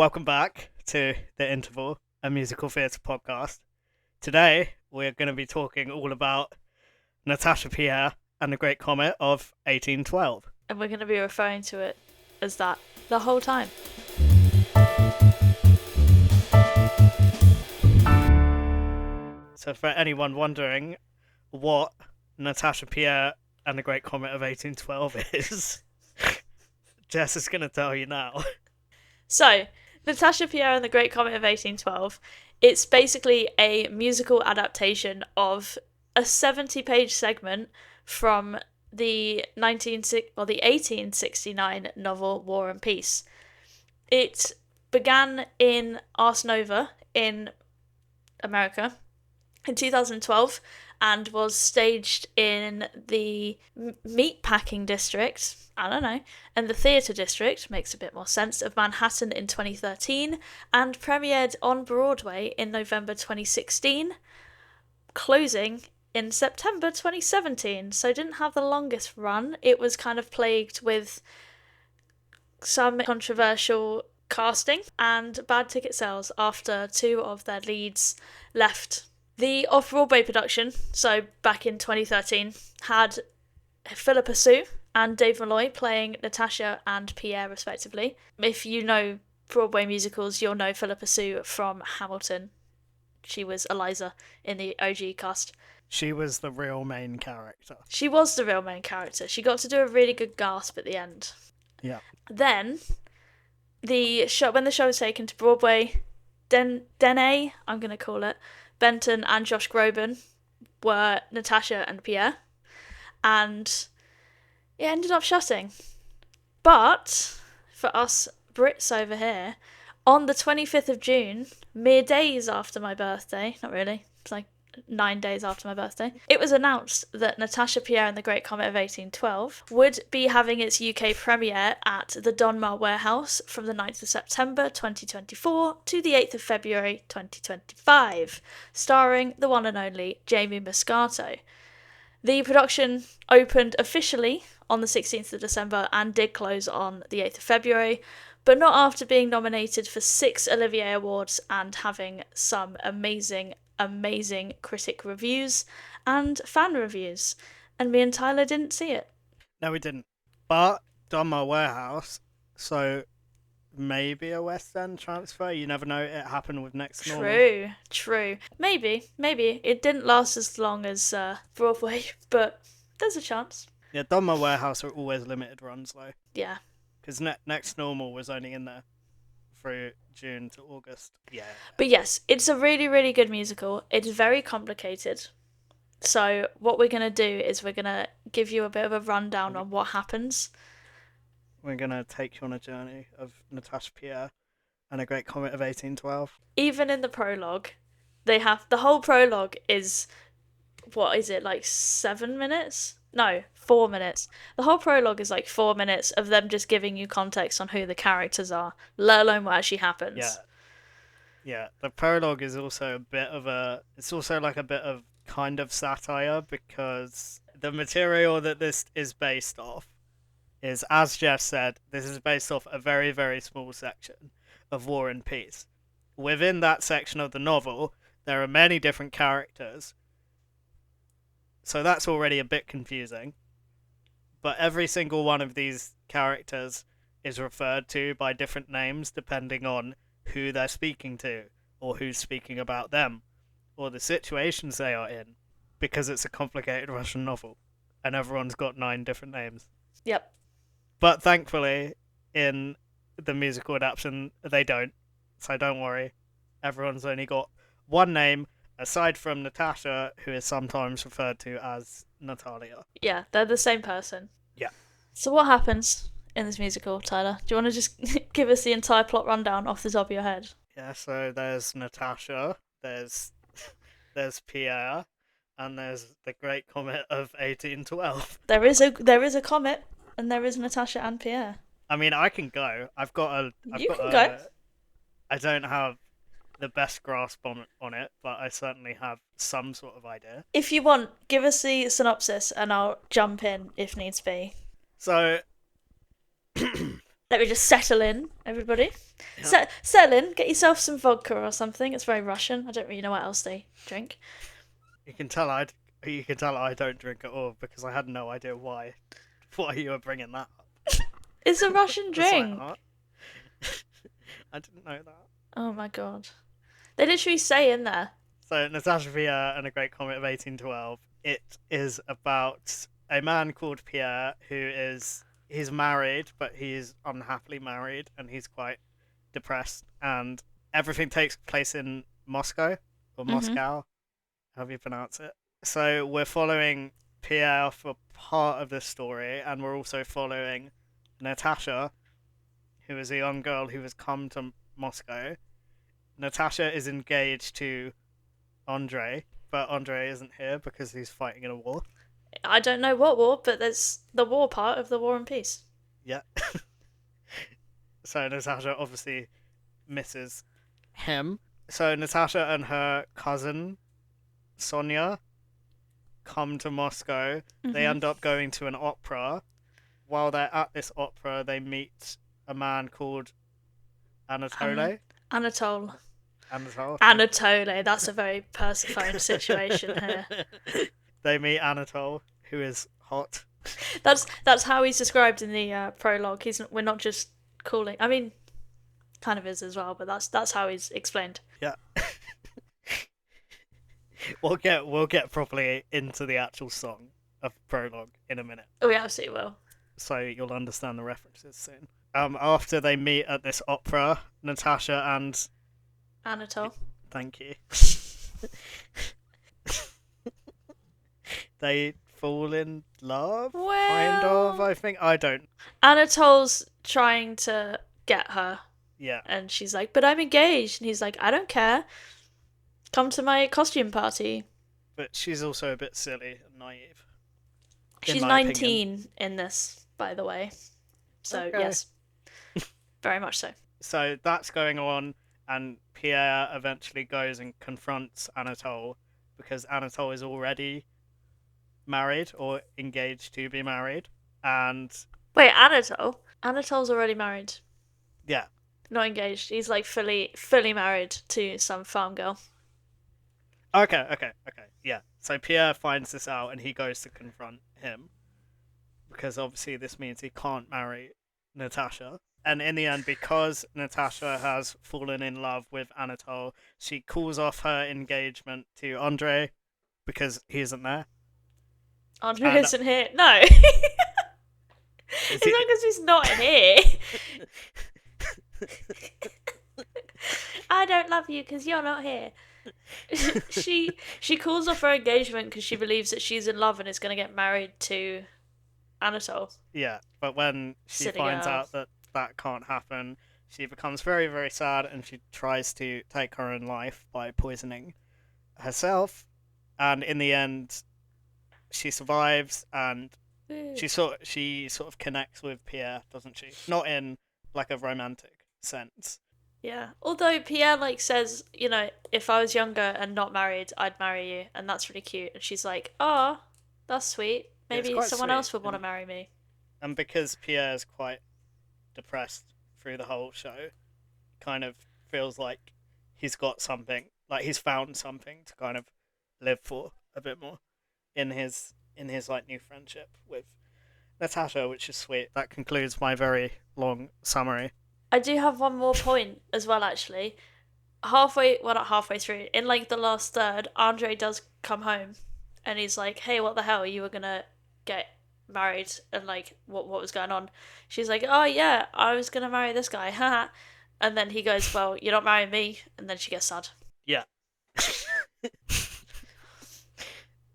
Welcome back to The Interval, a musical theatre podcast. Today, we're going to be talking all about Natasha Pierre and the Great Comet of 1812. And we're going to be referring to it as that the whole time. So, for anyone wondering what Natasha Pierre and the Great Comet of 1812 is, Jess is going to tell you now. So, Natasha Pierre and the Great Comet of 1812, it's basically a musical adaptation of a 70-page segment from the 1869 novel War and Peace. It began in Ars Nova in America in 2012 and was staged in the meatpacking district, and the theatre district, makes a bit more sense, of Manhattan in 2013 and premiered on Broadway in November 2016, closing in September 2017. So it didn't have the longest run. It was kind of plagued with some controversial casting and bad ticket sales after two of their leads left. The off-Broadway production, so back in 2013, had Philippa Sue and Dave Malloy playing Natasha and Pierre respectively. If you know Broadway musicals, you'll know Philippa Sue from Hamilton. She was Eliza in the OG cast. She was the real main character. She was the real main character. She got to do a really good gasp at the end. Yeah. Then, when the show was taken to Broadway, Dene, I'm going to call it, Benton and Josh Groban were Natasha and Pierre, and it ended up shutting. But for us Brits over here, on the 25th of June, mere days after my birthday, not really, it's like 9 days after my birthday, it was announced that Natasha Pierre and the Great Comet of 1812 would be having its UK premiere at the Donmar Warehouse from the 9th of September 2024 to the 8th of February 2025, starring the one and only Jamie Moscato. The production opened officially on the 16th of December and did close on the 8th of February, but not after being nominated for 6 Olivier Awards and having some amazing critic reviews and fan reviews. And me and Tyler didn't see it. No, we didn't. But Donmar Warehouse, so maybe a West End transfer. You never know. It happened with Next Normal. True. Maybe. It didn't last as long as Broadway, but there's a chance. Yeah, Donmar Warehouse are always limited runs, though. Yeah. Because Next Normal was only in there through June to August. Yeah. But yes, it's a really, really good musical. It's very complicated. So what we're going to do is we're going to give you a bit of a rundown on what happens. We're going to take you on a journey of Natasha Pierre and a Great Comet of 1812. Even in the prologue, the whole prologue is, what is it, like 7 minutes? No, 4 minutes. The whole prologue is like 4 minutes of them just giving you context on who the characters are, let alone what actually happens. Yeah. The prologue is also it's also like a bit of kind of satire, because the material that this is based off is, as Jeff said, this is based off a very, very small section of War and Peace. Within that section of the novel, there are many different characters, so that's already a bit confusing. But every single one of these characters is referred to by different names depending on who they're speaking to, or who's speaking about them, or the situations they are in, because it's a complicated Russian novel, and everyone's got 9 different names. Yep. But thankfully, in the musical adaptation, they don't, so don't worry. Everyone's only got one name, aside from Natasha, who is sometimes referred to as Natalia. Yeah, they're the same person. Yeah. So what happens in this musical, Tyler? Do you want to just give us the entire plot rundown off the top of your head? Yeah, so there's Natasha, there's Pierre, and there's the Great Comet of 1812. There is a comet, and there is Natasha and Pierre. I mean, I can go. Go. I don't have the best grasp on it, but I certainly have some sort of idea. If you want, give us the synopsis and I'll jump in if needs be. So, Let me just settle in, everybody. Yeah. Settle in. Get yourself some vodka or something. It's very Russian. I don't really know what else they drink. You can tell I don't drink at all because I had no idea why you were bringing that up. It's a Russian It's like, drink. huh? I didn't know that. Oh my god. They literally say in there. So Natasha, Pierre, and a Great Comet of 1812. It is about a man called Pierre he's married, but he's unhappily married, and he's quite depressed. And everything takes place in Moscow or Mm-hmm. Moscow, however you pronounce it. So we're following Pierre for part of the story, and we're also following Natasha, who is a young girl who has come to Moscow. Natasha is engaged to Andre, but Andre isn't here because he's fighting in a war. I don't know what war, but there's the war part of the War and Peace. Yeah. So Natasha obviously misses him. So Natasha and her cousin Sonia come to Moscow. They Mm-hmm. end up going to an opera. While they're at this opera, they meet a man called Anatole. Anatole. Anatole, thank Anatole. That's a very Persephone situation here. you. They meet Anatole, who is hot. That's how he's described in the prologue. We're not just calling. I mean, kind of is as well, but that's how he's explained. Yeah. We'll get properly into the actual song of prologue in a minute, Oh, we absolutely will. so you'll understand the references soon. After they meet at this opera, Natasha and Anatole. thank you, they fall in love, kind of. I think I don't. Anatole's trying to get her, Yeah, and she's like, "But I'm engaged," and he's like, "I don't care. Come to my costume party." but she's also a bit silly and naive, in She's my opinion. 19 in this, by the way. So Okay. yes, very much so. So that's going on, and Pierre eventually goes and confronts Anatole because Anatole is already married or engaged to be married. And Wait, Anatole. Anatole's already married, yeah, not engaged. He's like fully married to some farm girl. okay, yeah. So Pierre finds this out and he goes to confront him because obviously this means he can't marry Natasha. And in the end, because Natasha has fallen in love with Anatole, she calls off her engagement to Andre because he isn't there. Andre And isn't here. No. is As he? long as he's not here. I don't love you because you're not here. she calls off her engagement because she believes that she's in love and is going to get married to Anatole. Yeah, but when she Silly finds girl. out that that can't happen, she becomes very, very sad and she tries to take her own life by poisoning herself. And in the end, she survives and she sort of connects with Pierre, doesn't she? Not in like a romantic sense. Yeah. Although Pierre like says, if I was younger and not married, I'd marry you, and that's really cute. And she's like, "Oh, that's sweet. Yeah, it's Maybe quite someone sweet, else would want to marry me." and because Pierre's quite depressed through the whole show, kind of feels like he's got something, like he's found something to kind of live for a bit more in his like new friendship with Natasha, which is sweet. That concludes my very long summary. I do have one more point as well, actually. Well, not halfway through, in like the last third, Andre does come home, and he's like, "Hey, what the hell? You were gonna get married, and like, what was going on?" She's like, "Oh yeah, I was gonna marry this guy, haha." And then he goes, "Well, you're not marrying me," and then she gets sad. Yeah.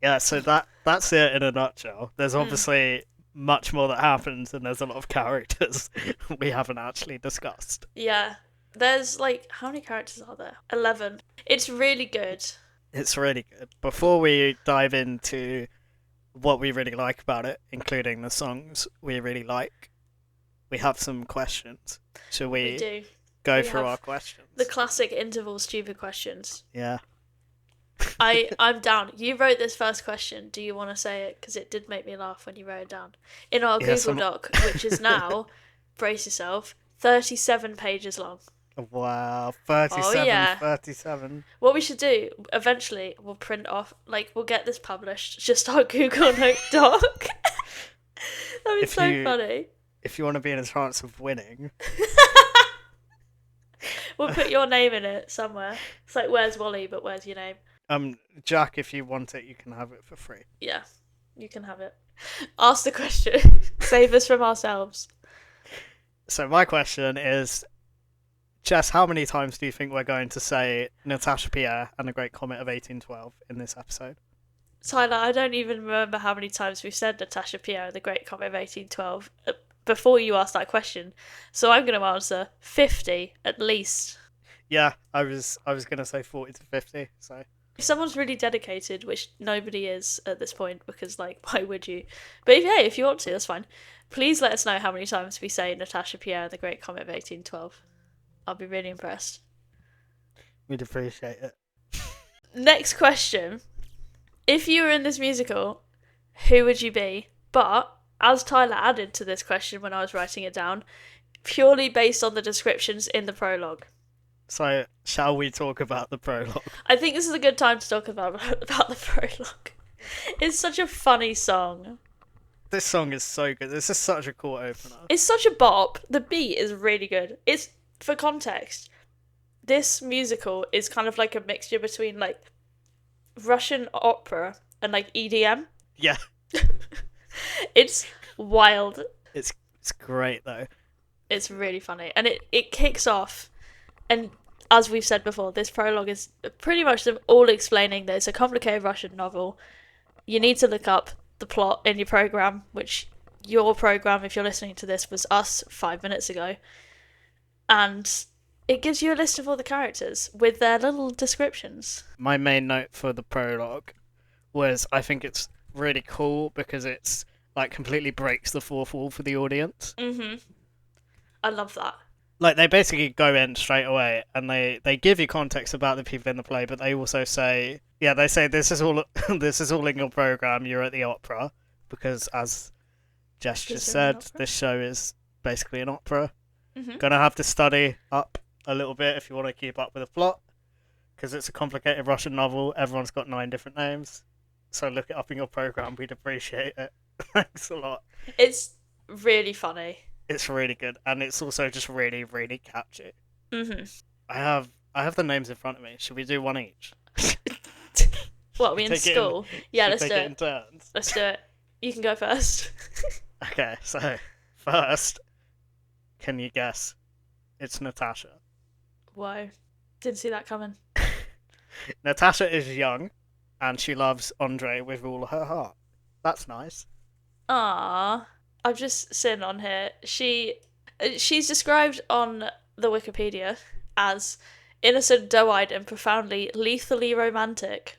Yeah, so that's it in a nutshell. There's Mm. obviously much more that happens and there's a lot of characters we haven't actually discussed. Yeah, there's like how many characters are there? 11. It's really good. It's really good. Before we dive into what we really like about it, including the songs we really like, we have some questions. Should We we do. go We through have our questions? the classic interval stupid questions. Yeah. I'm down. You wrote this first question. Do you want to say it? Because it did make me laugh when you wrote it down in our Yes, Google Doc, which is now brace yourself, 37 pages long. Wow, Oh 37, yeah. 37. What we should do eventually, we'll print off, like, we'll get this published. Just our Google Note doc. That'd be If so you funny. if you want to be in a chance of winning, We'll put your name in it somewhere. It's like, where's Wally, but where's your name? Jack, if you want it, you can have it for free. Yeah, you can have it. Ask the question. Save us from ourselves. So my question is, Jess, how many times do you think we're going to say Natasha, Pierre, and the Great Comet of 1812 in this episode? Tyler, I don't even remember how many times we've said Natasha, Pierre, and the Great Comet of 1812 before you asked that question. So I'm going to answer 50 at least. Yeah, I was going to say 40 to 50, so... If someone's really dedicated, which nobody is at this point, because, like, why would you? But if you want to, that's fine. Please let us know how many times we say Natasha, Pierre, and the Great Comet of 1812. I'll be really impressed. We'd appreciate it. Next question. If you were in this musical, who would you be? But, as Tyler added to this question when I was writing it down, purely based on the descriptions in the prologue. So, shall we talk about the prologue? I think this is a good time to talk about the prologue. It's such a funny song. This song is so good. This is such a cool opener. It's such a bop. The beat is really good. It's, for context, this musical is kind of like a mixture between, like, Russian opera and, like, EDM. Yeah. It's wild. It's great, though. It's really funny. And it kicks off, and as we've said before, this prologue is pretty much them all explaining that it's a complicated Russian novel. You need to look up the plot in your program, which your program, if you're listening to this, was us 5 minutes ago. And it gives you a list of all the characters with their little descriptions. My main note for the prologue was I think it's really cool because it's like completely breaks the fourth wall for the audience. Mm-hmm. I love that. Like they basically go in straight away and they give you context about the people in the play, but they also say this is all this is all in your program. You're at the opera because, as Jess just said, this show is basically an opera. Mm-hmm. Gonna have to study up a little bit if you want to keep up with the plot because it's a complicated Russian novel. Everyone's got 9 different names, so look it up in your program. We'd appreciate it. Thanks a lot. It's really funny. It's really good, and it's also just really, really catchy. Mm-hmm. I have the names in front of me. Should we do one each? What, are we in school? Yeah, let's do it. In turns? Let's do it. You can go first. Okay, so first, can you guess? It's Natasha. Whoa. Didn't see that coming. Natasha is young, and she loves Andre with all her heart. That's nice. Ah, I've just seen on here. She's described on the Wikipedia as innocent, doe-eyed, and profoundly lethally romantic.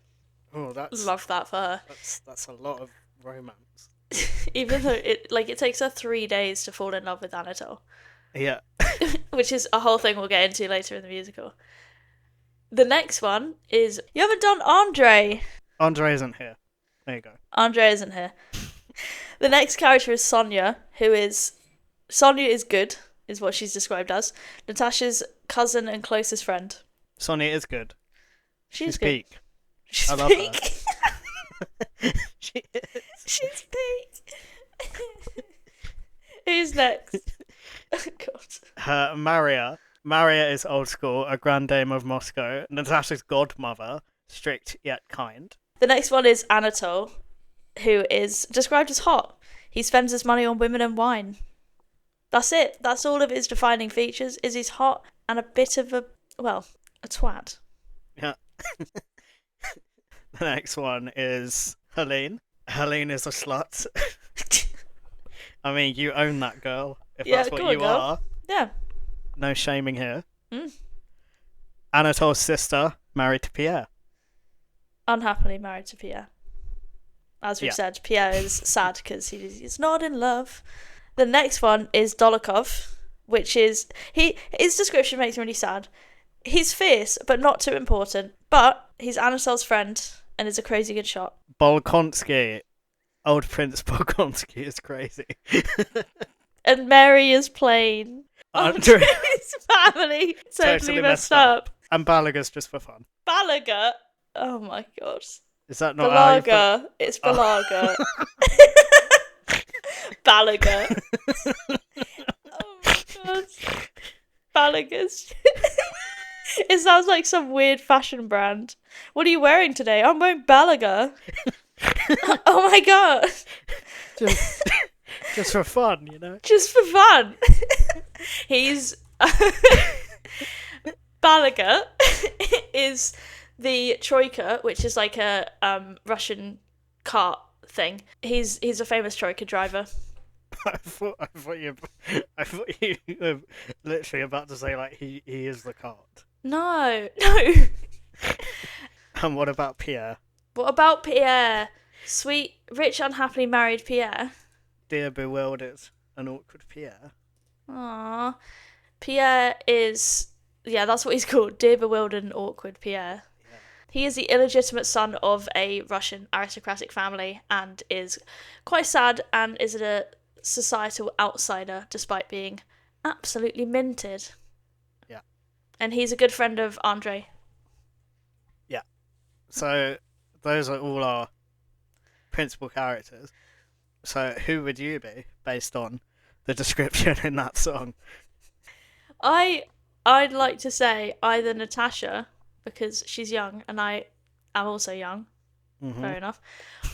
Oh, Love that for her. That's a lot of romance. Even though it takes her 3 days to fall in love with Anatole. Yeah. Which is a whole thing we'll get into later in the musical. The next one is you haven't done Andre. Andre isn't here. There you go. Andre isn't here. The next character is Sonia, Sonia is good, is what she's described as. Natasha's cousin and closest friend. Sonia is good. She's good. Peak. She's I love peak. her. She is. She's peak. Who's next? Oh, God. Maria. Maria is old school, a grand dame of Moscow. Natasha's godmother, strict yet kind. The next one is Anatole, who is described as hot. He spends his money on women and wine. That's it. That's all of his defining features, is he's hot and a bit of a twat. Yeah. The next one is Helene. Helene is a slut. I mean, you own that girl, if that's what you are. Yeah. No shaming here. Mm. Anatole's sister, married to Pierre. Unhappily married to Pierre. As we've said, Pierre is sad because he's not in love. The next one is Dolokhov, which is... his description makes me really sad. He's fierce, but not too important. But he's Anatole's friend and is a crazy good shot. Bolkonsky. Old Prince Bolkonsky is crazy. and Mary is plain. Andre- Andre's family totally Totally messed up. And Balaga's just for fun. Balaga. Oh my god. Is that not how you Balaga. It's Oh. Balaga. Balaga. Oh my god. Balaga's. It sounds like some weird fashion brand. What are you wearing today? I'm wearing Balaga. Oh my god. Just for fun, you know? Just for fun. He's Balaga is the troika, which is like a Russian cart thing. He's a famous troika driver. I thought you were literally about to say like he is the cart. No. And what about Pierre? What about Pierre? Sweet, rich, unhappily married Pierre. Dear bewildered and awkward Pierre. Aww. Pierre is... Yeah, that's what he's called. Dear bewildered and awkward Pierre. Yeah. He is the illegitimate son of a Russian aristocratic family and is quite sad and is a societal outsider despite being absolutely minted. Yeah. And he's a good friend of Andre. Yeah. So those are all our principal characters. So who would you be based on the description in that song? I'd like to say either Natasha, because she's young and I am also young, fair enough,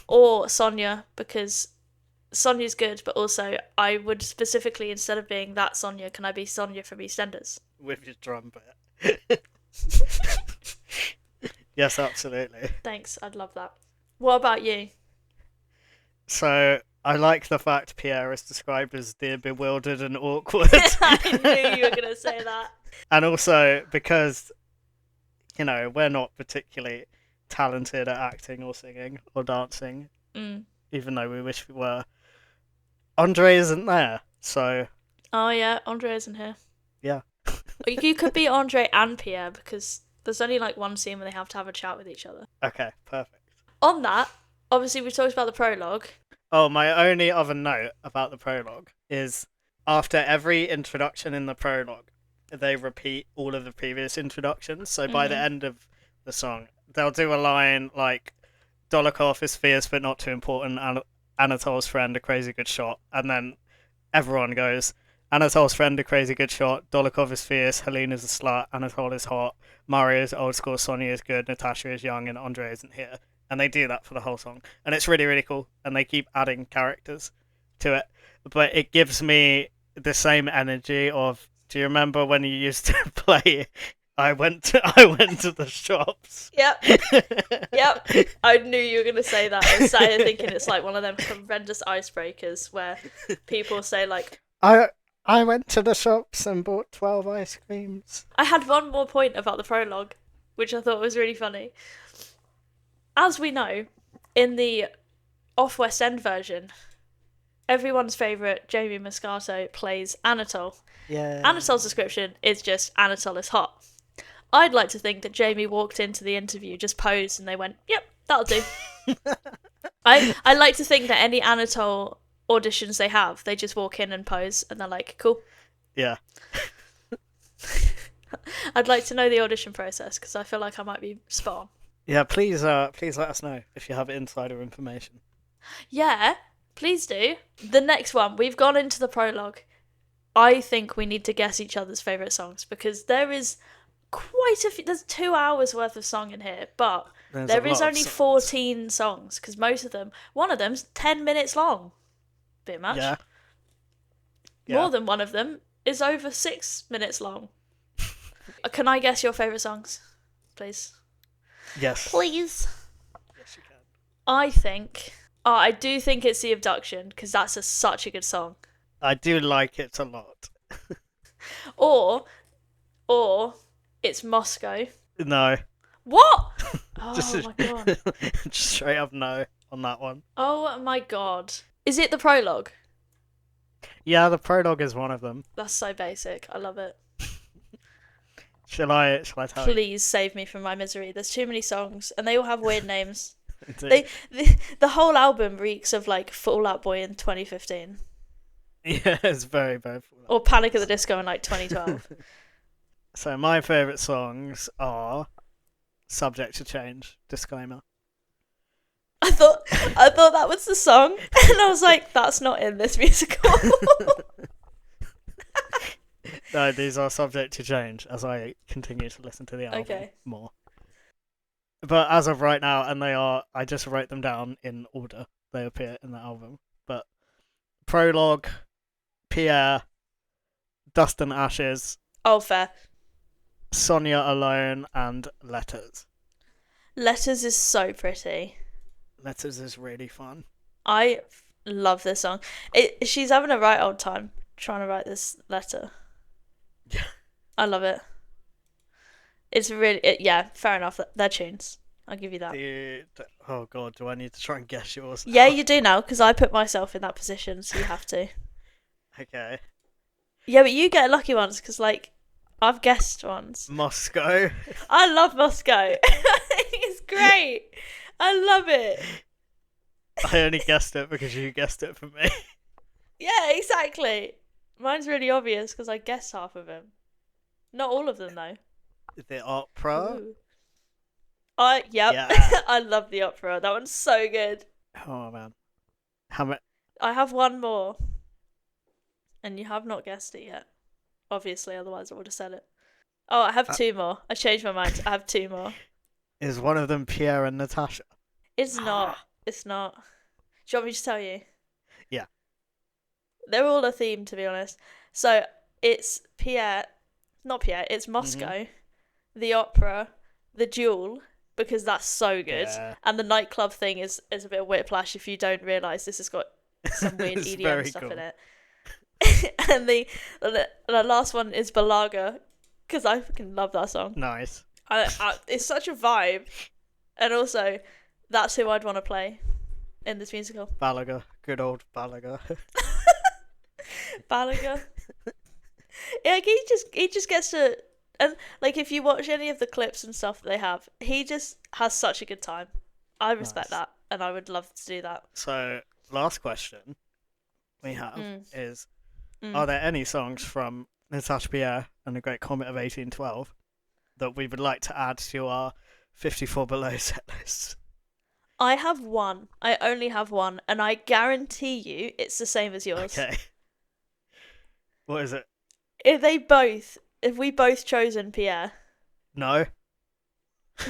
or Sonia, because Sonia's good, but also I would specifically, instead of being that Sonia, can I be Sonia from EastEnders? With your drum bit. Yes, absolutely. Thanks, I'd love that. What about you? So I like the fact Pierre is described as dear bewildered and awkward. I knew you were going to say that. And also because, you know, we're not particularly talented at acting or singing or dancing, even though we wish we were. Andre isn't there, so... Oh yeah, Andre isn't here. Yeah. You could be Andre and Pierre, because there's only like one scene where they have to have a chat with each other. Okay, perfect. On that, obviously we talked about the prologue. Oh, my only other note about the prologue is after every introduction in the prologue, they repeat all of the previous introductions. So by the end of the song, they'll do a line like, Dolokhov is fierce but not too important, Anatol's friend, a crazy good shot. And then everyone goes, Anatol's friend, a crazy good shot, Dolokhov is fierce, Helena's a slut, Anatol is hot, Mario is old school, Sonia is good, Natasha is young, and Andre isn't here. And they do that for the whole song. And it's really, really cool. And they keep adding characters to it. But it gives me the same energy of, do you remember when you used to play I went to the shops? Yep. Yep. I knew you were going to say that. I was sat here thinking it's like one of them horrendous icebreakers where people say like, I went to the shops and bought 12 ice creams. I had one more point about the prologue, which I thought was really funny. As we know, in the Off West End version, everyone's favourite Jamie Moscato plays Anatol. Yeah. Anatol's description is just Anatol is hot. I'd like to think that Jamie walked into the interview, just posed, and they went, yep, that'll do. I like to think that any Anatol auditions they have, they just walk in and pose, and they're like, cool. Yeah. I'd like to know the audition process, because I feel like I might be spot on. Yeah, please let us know if you have insider information. Yeah, please do. The next one, we've gone into the prologue. I think we need to guess each other's favourite songs, because there is quite a few, there's 2 hours worth of song in here, but there is only 14 songs, because one of them's 10 minutes long. Bit much. Yeah. More than one of them is over 6 minutes long. Can I guess your favourite songs, please? Yes. Please. Yes, you can. I do think it's The Abduction, because that's such a good song. I do like it a lot. Or it's Moscow. No. What? Oh my god. Just straight up no on that one. Oh my god. Is it the prologue? Yeah, the prologue is one of them. That's so basic. I love it. Shall I tell you? Please save me from my misery. There's too many songs, and they all have weird names. Indeed. The whole album reeks of like Fall Out Boy in 2015. Yeah, it's very, very full. Or Panic at the Disco in like 2012. So my favourite songs are Subject to Change, disclaimer. I thought I thought that was the song, and I was like, that's not in this musical. No, these are subject to change as I continue to listen to the album Okay. more. But as of right now, and I just wrote them down in order they appear in the album. But Prologue, Pierre, Dust and Ashes, Oh, fair. Sonia Alone, and Letters. Letters is so pretty. Letters is really fun. I love this song. She's having a right old time trying to write this letter. Yeah. I love it. It's really yeah, fair enough. They're tunes. I'll give you that. Oh god, do I need to try and guess yours? Yeah, you do now because I put myself in that position, so you have to. Okay. Yeah, but you get lucky ones because like I've guessed ones. Moscow. I love Moscow. It's great. I love it. I only guessed it because you guessed it for me. Yeah, exactly. Mine's really obvious because I guessed half of them. Not all of them though. The opera. Ooh. Yep. Yeah. I love the opera. That one's so good. Oh man. How much? I have one more. And you have not guessed it yet. Obviously, otherwise I would have said it. Oh, I have two more. I changed my mind. I have two more. Is one of them Pierre and Natasha? It's not. It's not. Do you want me to tell you? Yeah. They're all a theme, to be honest. So it's Pierre, not Pierre, it's Moscow, the opera, the duel, because that's so good. Yeah. And the nightclub thing is a bit of whiplash if you don't realise this has got some weird It's EDM very stuff cool. in it. And the last one is Balaga, because I fucking love that song. Nice. It's such a vibe. And also, that's who I'd want to play in this musical. Balaga. Good old Balaga. Balaga. Yeah, like he just gets to, and like if you watch any of the clips and stuff that they have, he just has such a good time. I respect Nice. that, and I would love to do that. So, last question we have is: Are there any songs from Natasha Pierre and the Great Comet of 1812 that we would like to add to our 54 below set list? I have one. I only have one, and I guarantee you it's the same as yours. Okay. What is it? If we both chosen Pierre. No.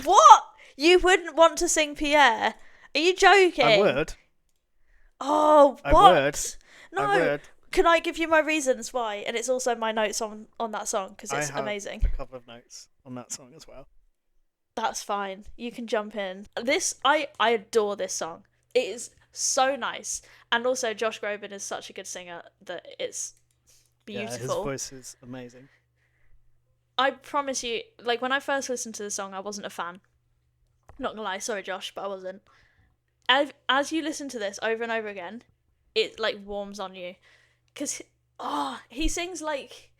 What? You wouldn't want to sing Pierre? Are you joking? I would. Oh, what? I would. No. I would. Can I give you my reasons why? And it's also my notes on that song because it's I have amazing. a couple of notes on that song as well. That's fine. You can jump in. I adore this song. It is so nice. And also Josh Groban is such a good singer that it's beautiful. Yeah, his voice is amazing. I promise you, like when I first listened to the song, I wasn't a fan. Not gonna lie, sorry Josh, but I wasn't. As you listen to this over and over again, it like warms on you. Cause he sings like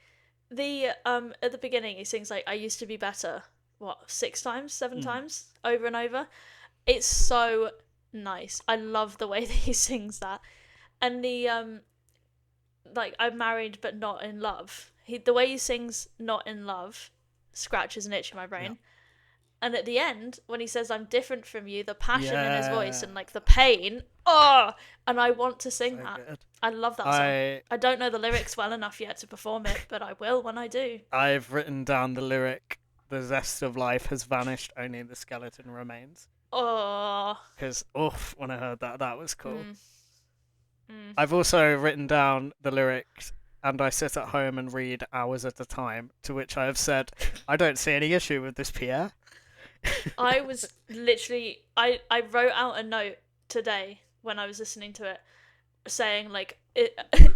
the at the beginning he sings like I used to be better. What, 6 times, 7 times, over and over. It's so nice. I love the way that he sings that, and the like I'm married but not in love. The way he sings "Not in Love" scratches an itch in my brain. Yeah. And at the end, when he says "I'm different from you," the passion in his voice and like the pain, and I want to sing so that. Good. I love that song. I don't know the lyrics well enough yet to perform it, but I will when I do. I've written down the lyric: "The zest of life has vanished, only the skeleton remains." Oh. Because when I heard that was cool. I've also written down the lyrics: "And I sit at home and read hours at a time," to which I have said, I don't see any issue with this, Pierre. I was literally, I wrote out a note today when I was listening to it, saying like,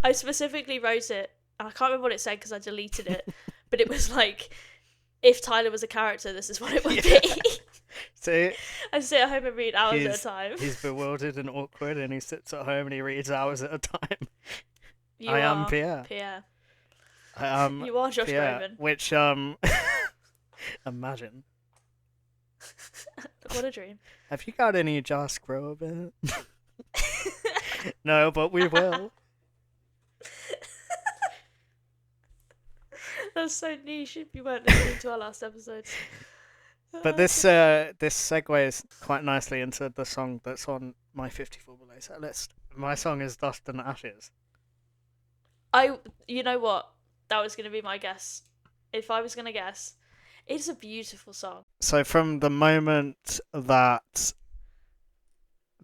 I specifically wrote it, and I can't remember what it said because I deleted it, but it was like, if Tyler was a character, this is what it would be. See? I sit at home and read hours at a time. He's bewildered and awkward, and he sits at home and he reads hours at a time. You I are am Pierre. Pierre. I am You are Josh Pierre, Groban. which, imagine. What a dream. Have you got any Josh Groban? No, but we will. That's so niche if you weren't listening to our last episodes. But this segues quite nicely into the song that's on my 54 below set list. My song is Dust and Ashes. You know what? That was going to be my guess. If I was going to guess, it's a beautiful song. So from the moment that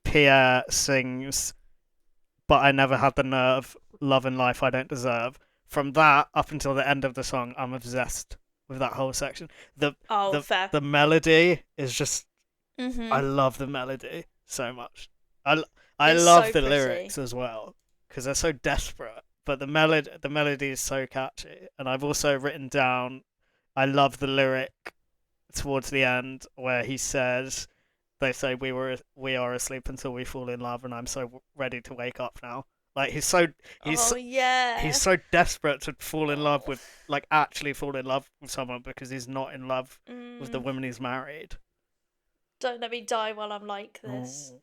Pierre sings "But I Never Had the Nerve, Love and Life I Don't Deserve," from that up until the end of the song, I'm obsessed with that whole section. The Oh, the fair. the melody is just, I Mm-hmm. love the melody so much. I It's love so the pretty. lyrics as well because they're so desperate. But the melody is so catchy, and I've also written down. I love the lyric towards the end where he says, "They say we are asleep until we fall in love, and I'm so ready to wake up now." Like he's Oh he's yeah. so desperate to fall in love Oh. with, like, actually fall in love with someone because he's not in love with the Mm, woman he's married. don't let me die while I'm like this. Oh.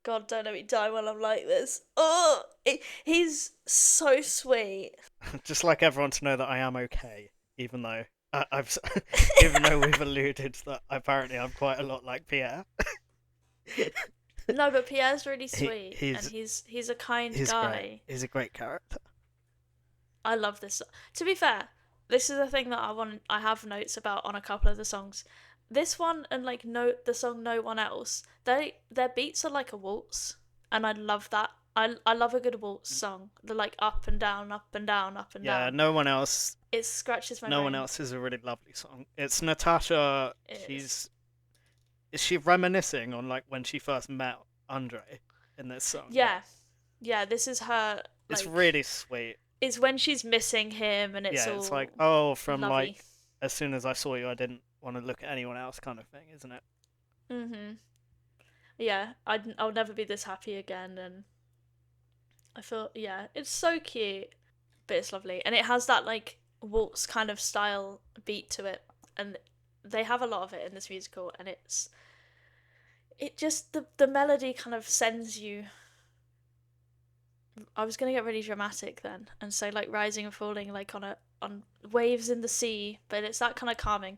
God, don't let me die while I'm like this. Oh, he's so sweet. Just like everyone to know that I am okay, even though I've even though we've alluded that apparently I'm quite a lot like Pierre. No, but Pierre's really he sweet, and he's he's a kind he's great. guy. He's a great character. I love this. To be fair, this is a thing that I have notes about on a couple of the songs. This one and like no the song No One Else. Their beats are like a waltz, and I love that. I love a good waltz song. They're like up and down, up and down, up and Yeah, down. It scratches my no one brain. else is a really lovely song. It's Natasha. It is. Is she reminiscing on like when she first met Andre in this song? Yeah, yeah. This is her. It's Like, really sweet. it's when she's missing him, and it's Yeah, it's like, all oh, from lovey. like, as soon as I saw you, I didn't want to look at anyone else, kind of thing, isn't it? Mhm. Yeah, I'll never be this happy again, and I feel yeah, it's so cute, but it's lovely, and it has that like waltz kind of style beat to it, and they have a lot of it in this musical, and it just the melody kind of sends you. I was gonna get really dramatic then and say like rising and falling like on waves in the sea, but it's that kind of calming,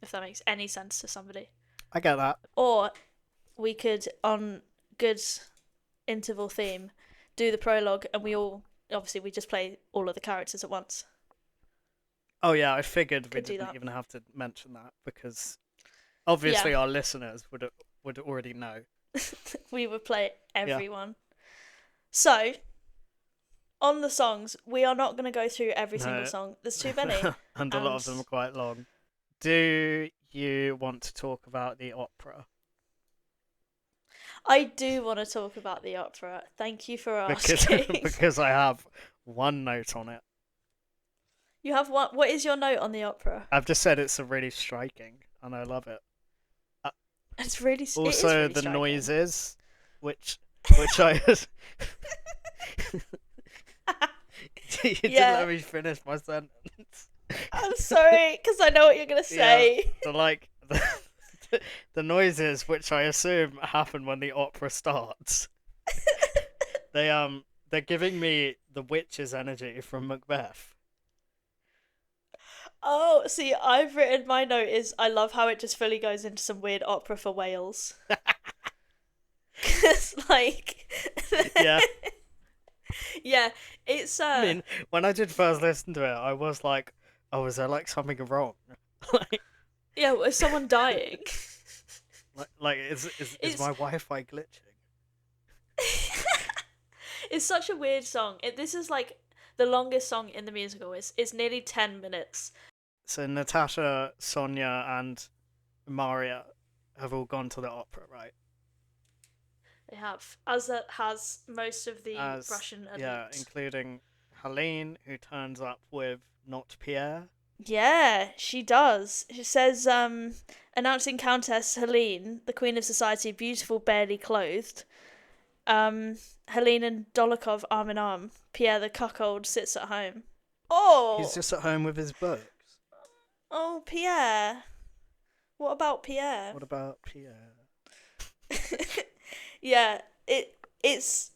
if that makes any sense to somebody. I get that. Or we could, on good interval theme, do the prologue, and we all obviously we just play all of the characters at once. Oh yeah, I figured we Could do didn't that. even have to mention that because Yeah, obviously our listeners would already know. we would play Yeah. everyone. So on the songs, we are not going to go through every single No. song. There's too many, And a lot and of them are quite long. Do you want to talk about the opera? I do want to talk about the opera. Thank you for Because asking. because I have one note on it. You have what? What is your note on the opera? I've just said it's a really striking, and I love it. Uh, It's really. It is Also, really the striking. noises, which I you didn't Yeah. let me finish my sentence. I'm sorry, because I know what you're gonna say. The like the noises, which I assume happen when the opera starts. They're giving me the witch's energy from Macbeth. Oh, see, I've written my note is I love how it just fully goes into some weird opera for Wales. Cause like, Yeah. yeah, it's I mean, when I did first listen to it, I was like, "Oh, is there like something wrong?" like, yeah, was someone dying? is It's my Wi-Fi glitching? it's such a weird song. This is like the longest song in the musical. It's nearly 10 minutes. So Natasha, Sonia, and Maria have all gone to the opera, right? They have, as that has most of the As Russian yeah, elite. including Helene, who turns up with not Pierre. Yeah, she does. She says, announcing Countess Helene, the Queen of Society, beautiful, barely clothed. Helene and Dolokhov arm in arm. Pierre the cuckold sits at home. He's Oh, just at home with his books. oh, Pierre. What about Pierre? What about Pierre? Yeah, it's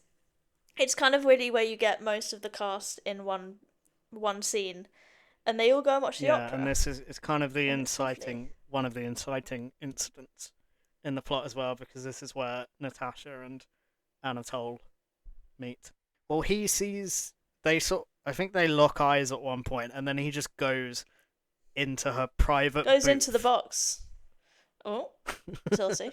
kind of really where you get most of the cast in one scene, and they all go and watch the Yeah, and opera. this is kind of the And it's lovely. one of the inciting incidents in the plot as well, because this is where Natasha and Anatole meet. Well, he sees I think they lock eyes at one point, and then he just goes into her private Goes into the booth. box. Oh, saucy.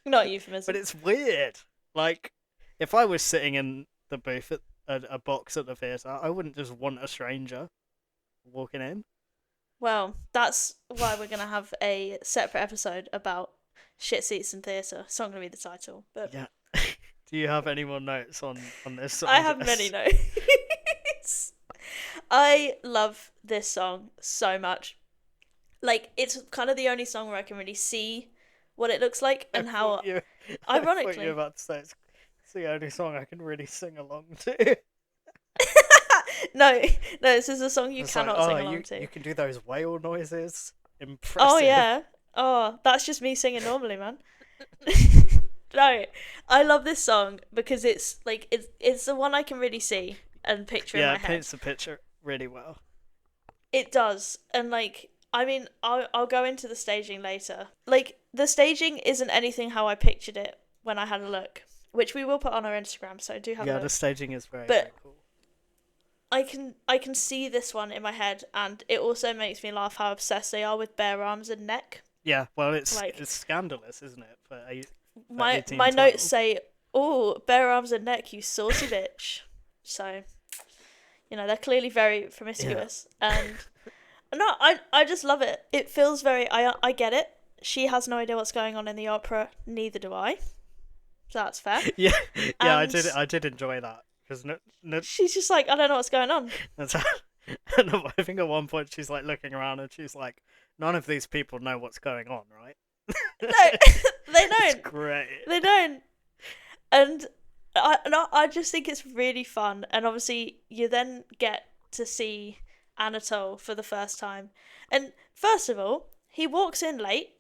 Not a But euphemism. it's weird. Like, if I was sitting in the booth at a box at the theatre, I wouldn't just want a stranger walking in. Well, that's why we're gonna have a separate episode about shit seats in theatre. It's not gonna be the title, but Yeah. Do you have any more notes on this I song, have many Jess? notes. I love this song so much. Like, it's kind of the only song where I can really see what it looks like I and how, thought you, I thought you were ironically. about to say it's the only song I can really sing along to. No, no, this is a song you It's like, cannot oh, sing along you to. can do those whale noises. Oh Impressive. yeah. Oh, that's just me singing normally, man. No, I love this song because it's like it's the one I can really see and picture in Yeah, my it head. paints the picture really well. It does, and like I mean, I'll go into the staging later. Like the staging isn't anything how I pictured it when I had a look, which we will put on our Instagram. So do have a Yeah, the look. staging is very, very But cool. I can see this one in my head, and it also makes me laugh how obsessed they are with bare arms and neck. Yeah, well, Like it's scandalous, isn't it, for my notes 1812? say, "Oh, bare arms and neck, you saucy bitch." So they're clearly very Yeah. promiscuous, and no, I just love it. It feels very. I get it. She has no idea what's going on in the opera. Neither do I. So that's fair. Yeah, yeah, And I did enjoy that because she's just like, I don't know what's going on. that's and I think at one point she's like looking around and she's like, none of these people know what's going on, right? No, they It's don't. great. They don't. And I just think it's really fun. And obviously, you then get to see Anatole for the first time. And first of all, he walks in late.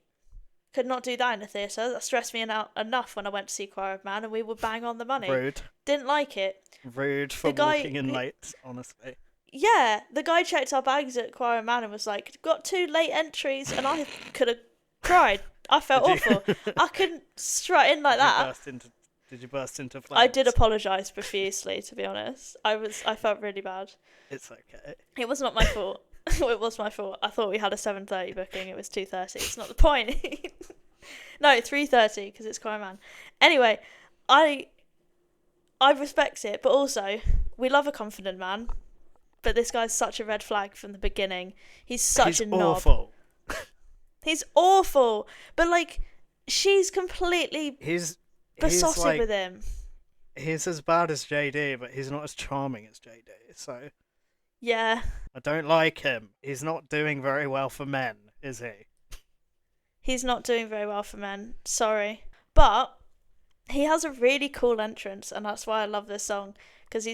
Could not do that in a theatre. That stressed me out enough when I went to see Choir of Man, and we were bang on the money. Rude, Didn't like it. rude for The guy, walking in late. Honestly, yeah, the guy checked our bags at Choir of Man and was like, "Got two late entries," and I could have cried. I felt did awful. you I couldn't strut in like did you that. burst into did you burst into I did flames? apologise profusely, to be honest. I felt really bad. It's okay. It was not my fault. It was my fault. I thought we had a 7:30 booking. It was 2:30. It's not the point. No, 3:30 because it's Choir Man. Anyway, I I respect it, but also we love a confident man. But this guy's such a red flag from the beginning. He's such He's a knob. awful. He's awful. But like, she's completely He's besotted like with him. he's as bad as JD, but he's not as charming as JD. So Yeah, I don't like him. He's not doing very well for men, is he? he's not doing very well for men. Sorry. But he has a really cool entrance, and that's why I love this song. Because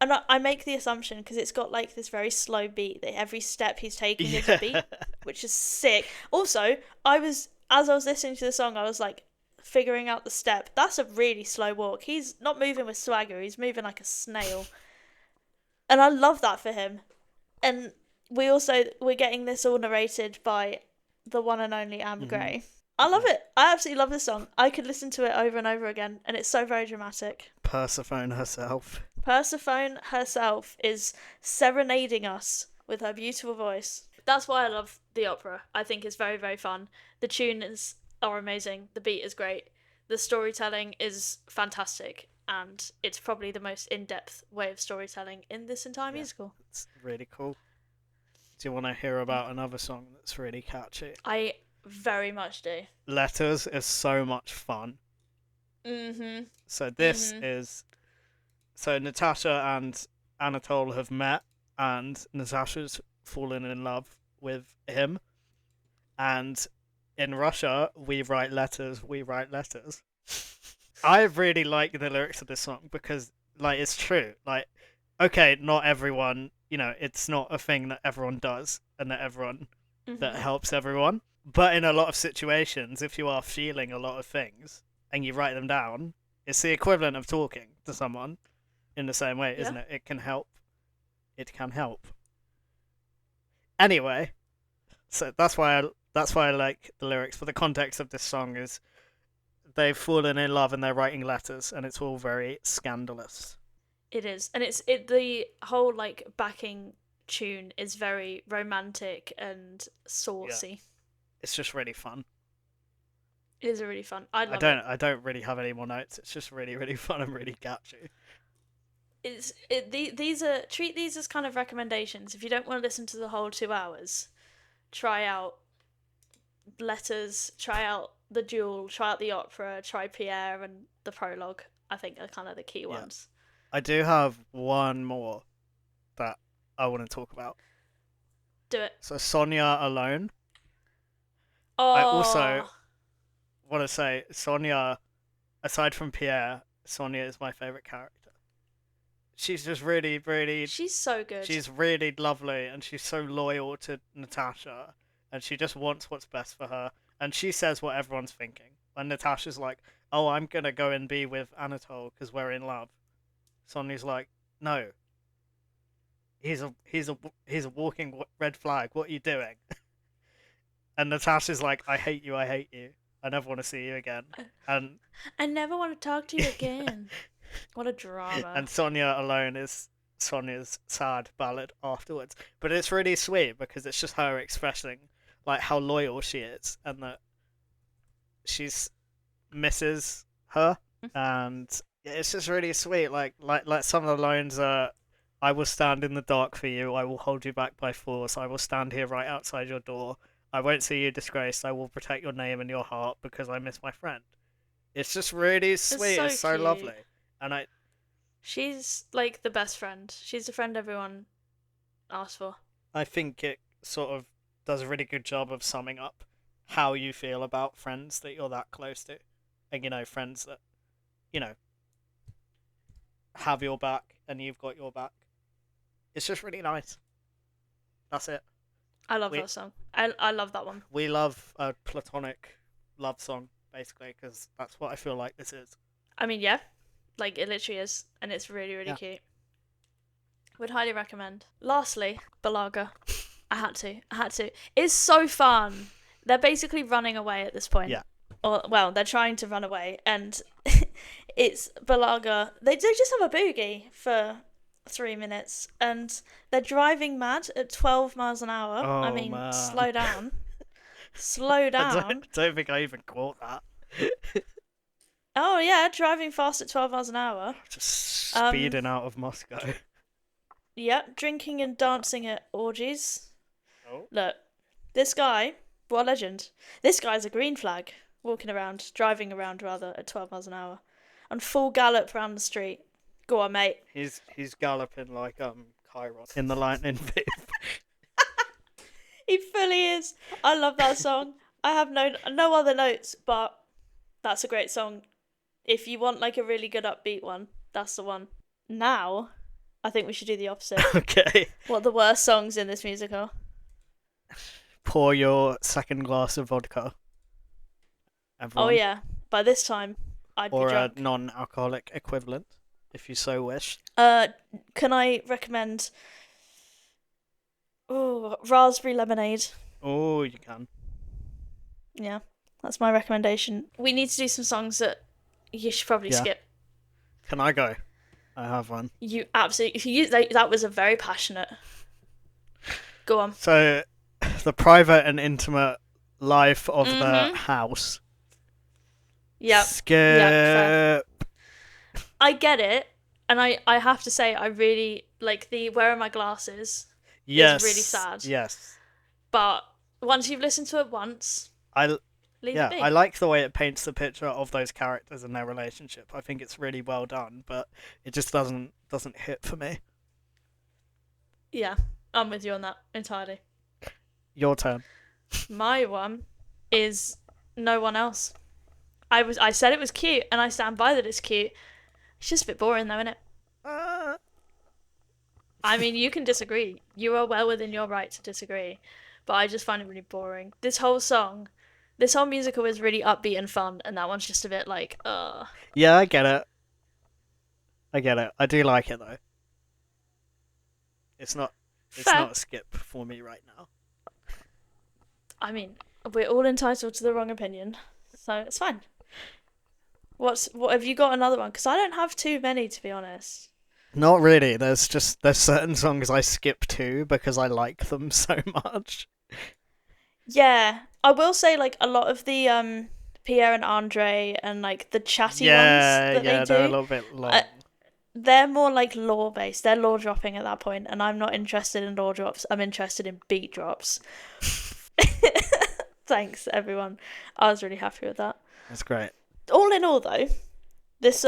and I make the assumption because it's got like this very slow beat that every step he's taking is a beat, Yeah. which is sick. Also, as I was listening to the song, I was like figuring out the step. That's a really slow walk. He's not moving with swagger. He's moving like a snail, and I love that for him. And we're getting this all narrated by the one and only Amber hmm Gray. I love it. I absolutely love this song. I could listen to it over and over again, and it's so very dramatic. Persephone herself. Persephone herself is serenading us with her beautiful voice. That's why I love the opera. I think it's very, very fun. The tunes are amazing. The beat is great. The storytelling is fantastic. And it's probably the most in-depth way of storytelling in this entire Yeah, musical. it's really cool. Do you want to hear about another song that's really catchy? I very much do. Letters is so much fun. Mm-hmm. So this Mm-hmm. is so Natasha and Anatole have met, and Natasha's fallen in love with him. And in Russia, we write letters. We write letters. I really like the lyrics of this song because, like, it's true. Like, okay, not everyone, it's not a thing that everyone does and that Mm-hmm. helps everyone. But in a lot of situations, if you are feeling a lot of things and you write them down, it's the equivalent of talking to someone in the same way, Yeah. isn't it? It can help. it can help. Anyway, so that's why I like the lyrics. But the context of this song is they've fallen in love and they're writing letters, and it's all very scandalous. It is, and the whole like backing tune is very romantic and Yeah, saucy. it's just really fun. It is really fun. I I love it. don't I don't really have any more notes. It's just really really fun and really catchy. These are treat these as kind of recommendations. If you don't want to listen to the whole 2 hours, try out Letters, try out the Duel, try out the Opera, try Pierre and the Prologue. I think are kind of the key Yeah, ones. I do have one more that I want to talk about. Do it. So Sonia alone. I also Oh, want to say Sonia, aside from Pierre, Sonia is my favorite character. She's just really, really, she's so good. she's really lovely, and she's so loyal to Natasha, and she just wants what's best for her, and she says what everyone's thinking. When Natasha's like, "Oh, I'm gonna go and be with Anatole because we're in love," Sonia's like, "No, he's a walking red flag. What are you doing?" And Natasha's like, "I hate you. I hate you. I never want to see you again." And I never want to talk to you again. What a drama. and Sonia alone is Sonia's sad ballad afterwards. But it's really sweet because it's just her expressing like how loyal she is and that she's misses her, and it's just really sweet. Like some of the lines are, "I will stand in the dark for you. I will hold you back by force. I will stand here right outside your door. I won't see you disgraced. I will protect your name and your heart because I miss my friend." It's just really It's sweet. so It's so cute. lovely, and She's like the best friend. She's the friend everyone asks for. I think it sort of does a really good job of summing up how you feel about friends that you're that close to, and friends that you know have your back and you've got your back. It's just really nice. That's it. I love We that song. I love that one. we love a platonic love song basically because that's what I feel like this is. I mean, yeah, like it literally is, and it's really really Yeah. cute. Would highly recommend. Lastly, Balaga. I had to. I had to. It's so fun. They're basically running away at this point. Yeah. Or well, they're trying to run away, and it's Balaga. They do just have a boogie for 3 minutes, and they're driving mad at 12 miles an hour. I Oh mean, man. slow down, slow I down. don't think I even caught that. Oh yeah, driving fast at 12 miles an hour. Just Um, speeding out of Moscow. yep, drinking and dancing at orgies. Oh. Look, this guy, what a legend. This guy's a green flag, walking around, driving around rather, at 12 miles an hour. On full gallop around the street. Go on, mate. He's galloping like Kairos in the lightning thief. He fully is. I love that song. I have no other notes, but that's a great song. If you want like a really good upbeat one, that's the one. Now, I think we should do the opposite. Okay. What are the worst songs in this musical? Pour your second glass of vodka, Oh everyone. yeah, by this time, I'd be Or a drunk. non-alcoholic equivalent, if you so wish. Uh, can I recommend? Oh, raspberry lemonade. Oh, you can. Yeah, that's my recommendation. We need to do some songs that you should probably Yeah. skip. Can I go? I have one. You absolutely. That was a very passionate. Go on. So, the private and intimate life of the Mhm. house. Yep. Skip. Fair. I get it, and I have to say I really like the "Where Are My Glasses" Yes. is really sad. Yes. But once you've listened to it once, I leave it Yeah, I be. like the way it paints the picture of those characters and their relationship. I think it's really well done, but it just doesn't hit for me. Yeah, I'm with you on that entirely. Your turn. My one is No One Else. I said it was cute, and I stand by that it's cute. It's just a bit boring, though, isn't it? Uh, I mean, you can disagree. You are well within your right to disagree, but I just find it really boring. This whole musical is really upbeat and fun, and that one's just a bit like, yeah, I get it. I get it. I do like it though. It's not. It's Fair. not a skip for me right now. I mean, we're all entitled to the wrong opinion, so it's fine. What have you got another one? Because I don't have too many, to be honest. Not really. There's certain songs I skip to because I like them so much. Yeah, I will say like a lot of the Pierre and Andre and like the chatty ones Yeah, that they yeah, they're a do, little bit uh, long. they're more like lore based. They're lore dropping at that point, and I'm not interested in lore drops. I'm interested in beat drops. Thanks, everyone. I was really happy with that. That's great. All in all, though, this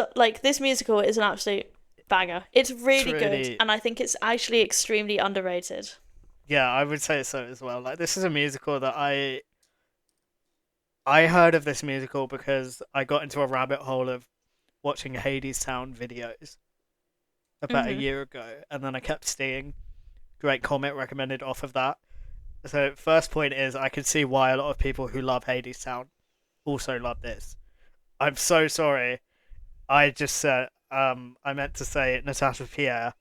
musical is an absolute banger. It's It's really good, really and I think it's actually extremely underrated. yeah, I would say so as well. Like this is a musical that I heard of this musical because I got into a rabbit hole of watching Hades Town videos about a Mhm. year ago, and then I kept seeing Great Comet recommended off of that. So first point is I can see why a lot of people who love Hades Town also love this. I'm so sorry. I just said I meant to say Natasha Pierre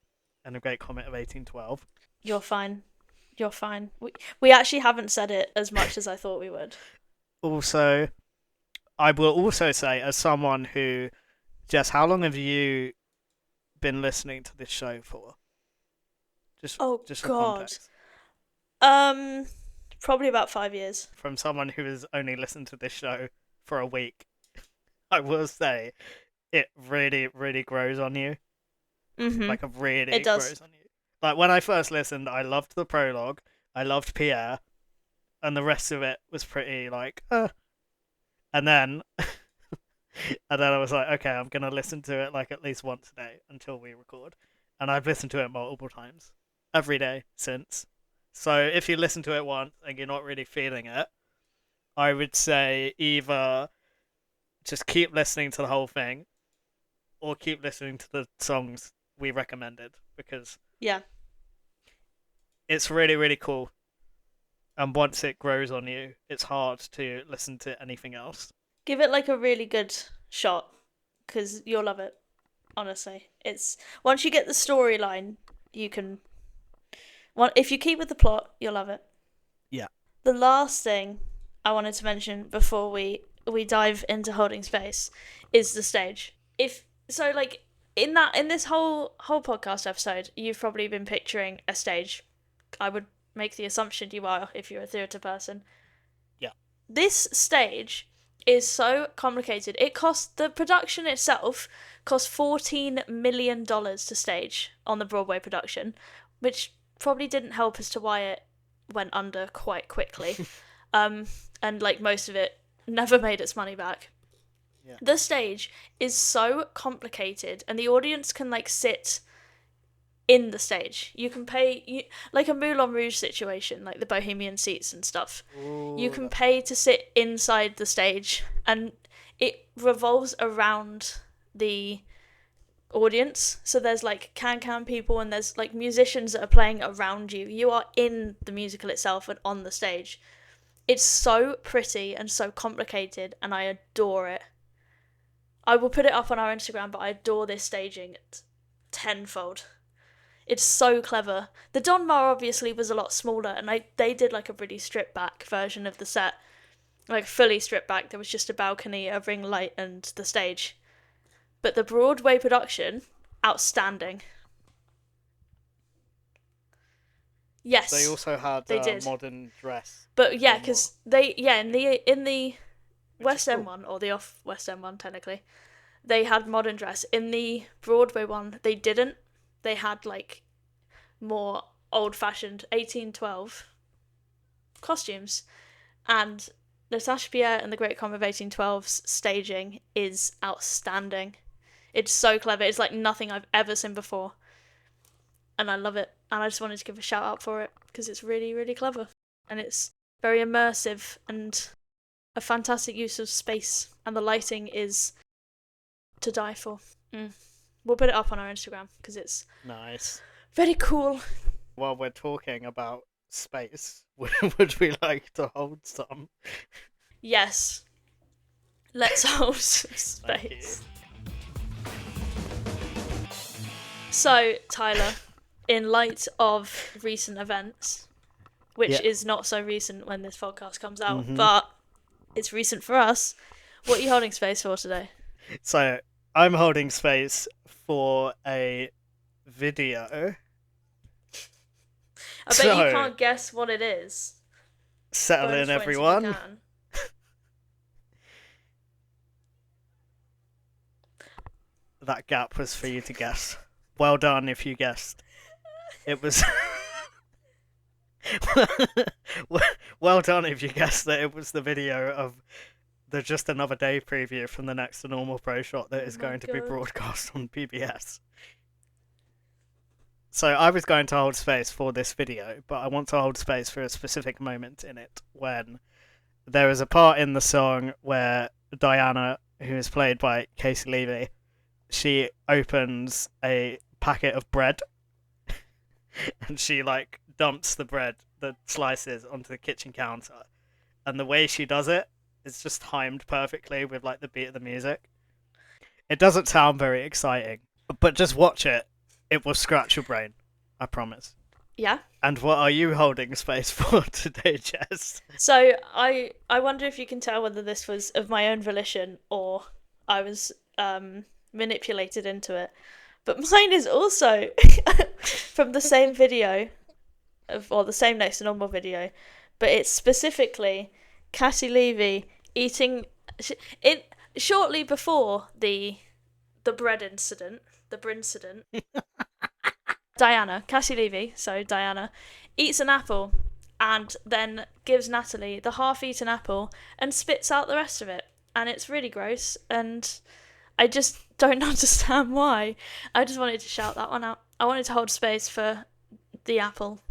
and the Great Comet of 1812. You're fine. You're fine. We actually haven't said it as much as I thought we would. Also, I will also say as someone who Jess, how long have you been listening to this show for? Just Oh just for God. context. Um, Probably about 5 years. From someone who has only listened to this show for a week, I will say it really, really grows on you. Mhm. Like it really It does. grows on you. Like when I first listened, I loved the prologue, I loved Pierre, and the rest of it was pretty like, and then and then I was like, okay, I'm gonna listen to it like at least once a day until we record, and I've listened to it multiple times, every day since. So if you listen to it once and you're not really feeling it, I would say either just keep listening to the whole thing or keep listening to the songs we recommended because Yeah. it's really, really cool. And once it grows on you, it's hard to listen to anything else. Give it like a really good shot, because you'll love it. Honestly, it's once you get the storyline, you can. If you keep with the plot, you'll love it. Yeah. The last thing I wanted to mention before we dive into holding space is the stage. If so, like in this whole podcast episode, you've probably been picturing a stage. I would make the assumption you are if you're a theatre person. Yeah. This stage is so complicated. The production itself cost $14 million to stage on the Broadway production, which probably didn't help as to why it went under quite quickly. And like most of it never made its money back. Yeah. The stage is so complicated, and the audience can like sit in the stage. You can like a Moulin Rouge situation, like the Bohemian seats and stuff. You Ooh, can that's pay to sit inside the stage, and it revolves around the audience. So there's like can people, and there's like musicians that are playing around you. You are in the musical itself and on the stage. It's so pretty and so complicated, and I adore it. I will put it up on our Instagram, but I adore this staging tenfold. It's so clever. The Don Mar obviously was a lot smaller, and they did like a really stripped back version of the set, like fully stripped back. There was just a balcony, a ring light, and the stage. But the Broadway production, outstanding. Yes, they also had they did. modern dress. But yeah, Don Mar, because they in the which is West End cool. one, or the off West End one technically, they had modern dress. In the Broadway one, they didn't. They had like more old fashioned 1812 costumes. And Natasha Pierre and the Great Comet of 1812's staging is outstanding. It's so clever. It's like nothing I've ever seen before. And I love it. And I just wanted to give a shout out for it because it's really, really clever. And it's very immersive and a fantastic use of space. And the lighting is to die for. We'll put it up on our Instagram because it's Nice. very cool. While we're talking about space, would we like to hold some? Yes. Let's hold some Thank you. space. So, Tyler, in light of recent events, which Yeah. is not so recent when this podcast comes out, Hmm. but it's recent for us. What are you holding space for today? So I'm holding space for a video. I bet you So can't guess what it is. settle Bonus in, points if you everyone. can. That gap was for you to guess. Well done if you guessed. It was. Well done if you guessed that it was the video of the Just Another Day preview from the Next to Normal Pro Shot that is my going to be God. broadcast on PBS. So I was going to hold space for this video, but I want to hold space for a specific moment in it when there is a part in the song where Diana, who is played by Casey Levy, she opens a packet of bread and she like dumps the bread, the slices, onto the kitchen counter. And the way she does it is just timed perfectly with like the beat of the music. It doesn't sound very exciting, but just watch it. It will scratch your brain. I promise. Yeah. And what are you holding space for today, Jess? So I wonder if you can tell whether this was of my own volition or I was manipulated into it. But mine is also from the same video, or the same Next to Normal video, but it's specifically Cassie Levy eating it shortly before the bread incident, the brincident. Cassie Levy, so Diana, eats an apple and then gives Natalie the half-eaten apple and spits out the rest of it. And it's really gross, and I just don't understand why. I just wanted to shout that one out. I wanted to hold space for the apple.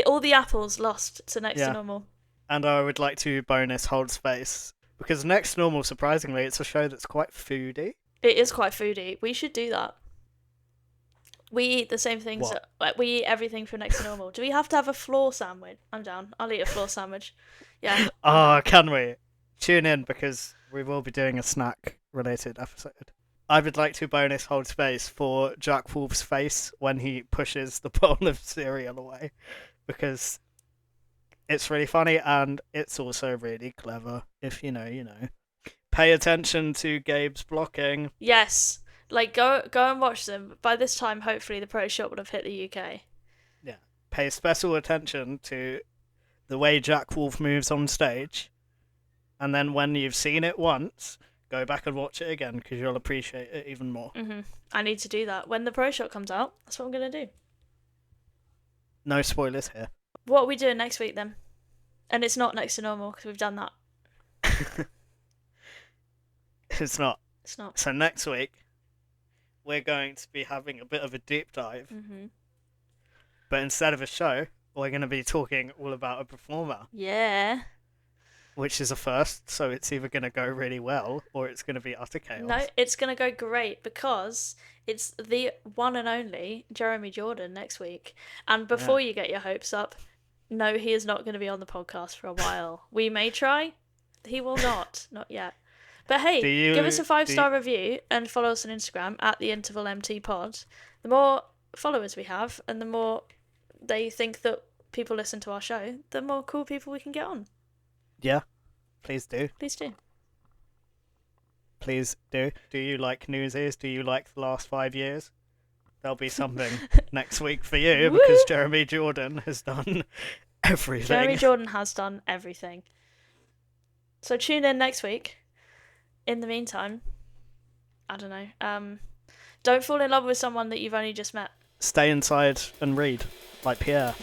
All the apples lost to Next to Normal. And I would like to bonus hold space because Next to Normal, surprisingly, it's a show that's quite foodie. It is quite foodie. We should do that. We eat the same things. We eat everything from Next to Normal. Do we have to have a floor sandwich? I'm down. I'll eat a floor sandwich. Yeah. Oh, can we? Tune in because we will be doing a snack-related episode. I would like to bonus hold space for Jack Wolf's face when he pushes the bowl of cereal away because it's really funny and it's also really clever. If you know, you know. Pay attention to Gabe's blocking. Yes. Like, go and watch them. By this time, hopefully, the Pro Shop would have hit the UK. Yeah. Pay special attention to the way Jack Wolf moves on stage. And then when you've seen it once, go back and watch it again because you'll appreciate it even more. Mm-hmm. I need to do that. When the Pro Shop comes out, that's what I'm going to do. No spoilers here. What are we doing next week, then? And it's not Next to Normal because we've done that. It's not. It's not. So next week, we're going to be having a bit of a deep dive. Mm-hmm. But instead of a show, we're going to be talking all about a performer. Yeah. Which is a first, so it's either going to go really well or it's going to be utter chaos. No, it's going to go great because it's the one and only Jeremy Jordan next week. And before you get your hopes up, no, he is not going to be on the podcast for a while. We may try. He will not. Not yet. But hey, give us a 5-star review and follow us on Instagram at @theintervalmtpod. The more followers we have and the more they think that people listen to our show, the more cool people we can get on. Yeah, please do. Please do. Please do. Do you like Newsies? Do you like the last 5 years? There'll be something next week for you because Jeremy Jordan has done everything. Jeremy Jordan has done everything. So tune in next week. In the meantime, I don't know. Don't fall in love with someone that you've only just met. Stay inside and read, like Pierre.